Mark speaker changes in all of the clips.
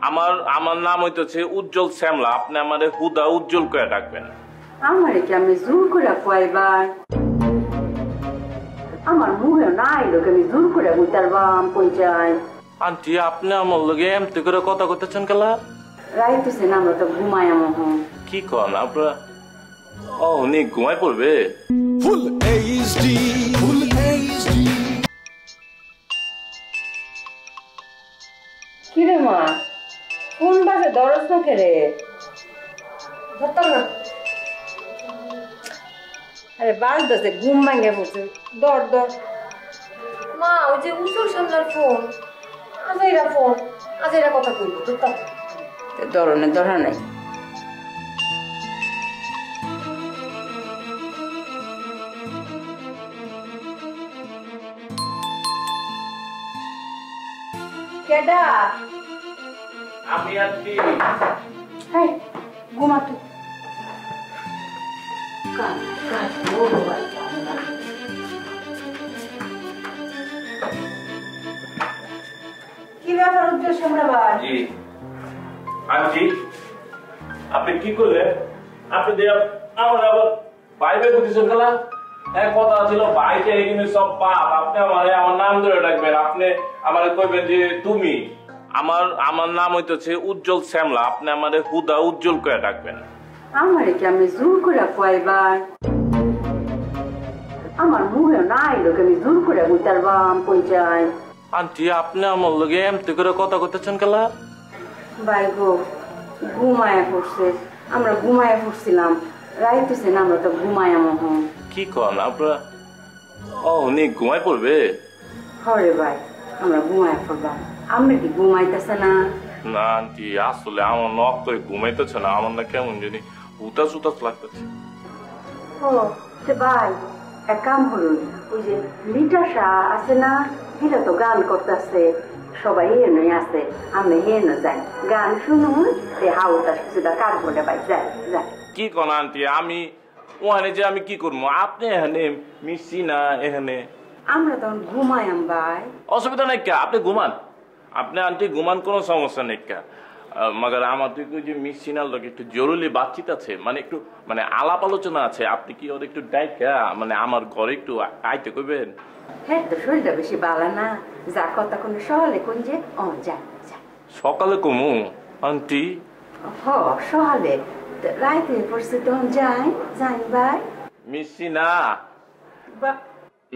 Speaker 1: আমার আমার নাম হইতেছে উজ্জ্বল শ্যামলা, আপনি আমারে হুদা উজ্জ্বল করে ডাকবেন।
Speaker 2: আমারে কি আমি জোর করে কয়বার আমার মুখে না আইলো আমি জোর করে বুঝতারবাম কই যাই।
Speaker 1: আন্টি আপনি আমার লগে এমতি করে কথা কইতেছেন কেলা?
Speaker 2: রাইতেছে না আমরা তো ঘুমায় মোহন।
Speaker 1: কি কন আপনারা? ও উনি ঘুমায় পড়বে?
Speaker 3: Full HD full HD.
Speaker 2: কি রে মা কোন বাজে দরজ না কেরে? ধরতাম না। আরে বাজতেছে ঘুম ভাঙে পড়ছে। দর দর
Speaker 4: মা ওই যে উজ্জ্বল সামলার ফোন, আজাইরা কথা কইলো ধরতাম।
Speaker 2: ধরনের ধরা নাই। কেডা?
Speaker 1: আমি আন্টি।
Speaker 2: হেই ঘুমা তুই। কাজ কাজ বড় ভাই। কি ব্যাপার উজ্জ্বল সামলা ভাই?
Speaker 1: জি আন্টি, আপনি কি করলেন? আপনি যে আমার আবার বাইরে বুঝেছেন কেলা? এক কথা ছিল বাইকে এখানে সব পাপ, আপনি আমারে আমার নাম ধরে ডাকবেন, আপনি আমারে কইবেন যে তুমি। আমার নাম হইতেছে উজ্জ্বল শ্যামলা, আপনি আমারে হুদা উজ্জ্বল করে ডাকবেন।
Speaker 2: আমারে কি আমি জোর করে কয়বার আমার মুখে না আইলো আমি জোর করে বুঝতারবাম কই যাই।
Speaker 1: আন্টি আপনি আমার লগে এমতি করে কথা কইতেছেন কেলা?
Speaker 2: ভাই গো ঘুমায় পড়ছে, আমরা ঘুমায় পড়ছিলাম, রাইতেছে না আমরা তো ঘুমায় মোহন।
Speaker 1: কি কন আপনারা? ও উনি ঘুমায় পড়বে?
Speaker 2: হরে ভাই আমরা ঘুমায় পড়লাম, আমরা কি ঘুমাইতেছে না?
Speaker 1: না আন্টি আসলে আমার নখ করে ঘুমাইতেছে না, আমার না কেমন জানি উতাস উতাস লাগতেছে।
Speaker 2: ও সে ভাই এক কাম হলো, ওই যে লিটাসা আছে না, এটা তো গান করতেছে, সবাই হেন আছে, আমি হেন যাই গান শুনুন, হাউতাস কিছুটা কাটবো ভাই যাই যাই।
Speaker 1: কি কোন আন্টি আমি ওখানে যে আমি কি করবো? আপনি এখানে মিশছি না এখানে।
Speaker 2: আমরা তখন ঘুমায়াম ভাই।
Speaker 1: অসুবিধা নাই কা, আপনি ঘুমান, আপনি আন্টি ঘুমান, কোনো সমস্যা নেই কা। মাগার আমার তো যে মিশছি না লোক একটু জরুরি বাতচিত আছে, মানে একটু মানে আলাপ আলোচনা আছে, আপনি কি ওর একটু ডাইকা মানে আমার ঘরে একটু আইতে কইবেন?
Speaker 2: হ্যাঁ তো শরীরটা বেশি বালা না, যা কথা কোন সহলে কোন যে ও যা যা।
Speaker 1: সকালে কমু আন্টি?
Speaker 2: হ সহলে রাইতে পড়ছে তখন যাই যাই ভাই।
Speaker 1: মিশছি না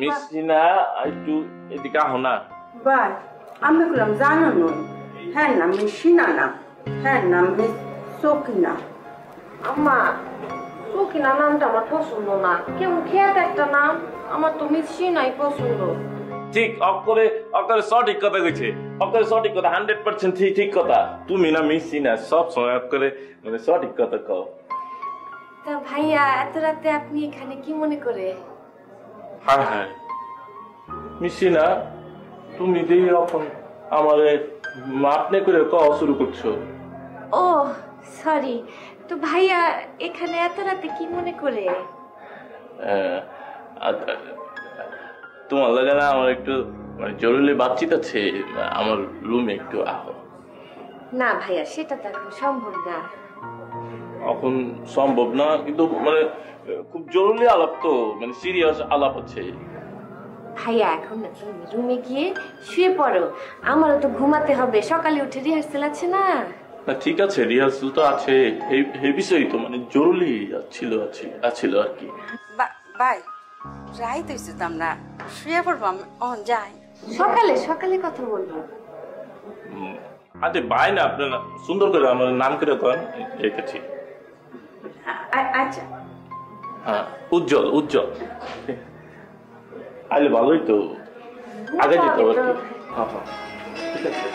Speaker 1: মিশছি না, একটু এদিকে আহ না
Speaker 2: ভাই। আমি বললাম জানো নই, হ্যাঁ না মিশিনা না, হ্যাঁ না মিস সকিনা।
Speaker 4: আম্মা সকিনা নামটা আমার পছন্দ না, কেমন খেয়াল একটা নাম, আমার তো মিশি নাই পছন্দ।
Speaker 1: ঠিক অক্ষরে অক্ষরে সঠিক কথা কইছে, অক্ষরে সঠিক কথা 100% ঠিক কথা। তুমি না মিশছি না সব সময় অক্ষরে মানে সঠিক কথা কও।
Speaker 4: তা ভাইয়া এত রাতে আপনি এখানে কি মনে করে?
Speaker 1: হ্যাঁ হ্যাঁ মিশছি না, তুমি দিয়ে এখন আমারে আপনি করে কওয়া শুরু করছো।
Speaker 4: ও সরি, তো ভাইয়া এখানে এত রাতে কি মনে করে?
Speaker 1: তোমার লাগে না আমার একটু মানে জরুরি বাতচিত আছে, আমার রুমে একটু আহো।
Speaker 4: না ভাইয়া সেটা তো এখন সম্ভব না।
Speaker 1: এখন সম্ভব না কিন্তু মানে খুব জরুরি আলাপ তো, মানে সিরিয়াস আলাপ আছে।
Speaker 4: ভাইয়া এখন না তুমি রুমে গিয়ে শুয়ে পড়ো, আমারও তো ঘুমাতে হবে, সকালে উঠে রিহার্সেল আছে না।
Speaker 1: না ঠিক আছে রিহার্সেল তো আছে, এই বিষয়ই তো মানে জরুরি ছিল আর কি।
Speaker 2: ভাই রাইত হয়েছে তো আমরা শুয়ে পড়বো, যাই
Speaker 4: সকালে কথা বলবো।
Speaker 1: আরে ভাই না আপনার সুন্দর করে আমার নাম করে করেন রেখেছি।
Speaker 2: আচ্ছা
Speaker 1: হ্যাঁ উজ্জ্বল আইলে ভালোই তো, আগে যেতে হবে আর কি। হ্যাঁ হ্যাঁ ঠিক আছে।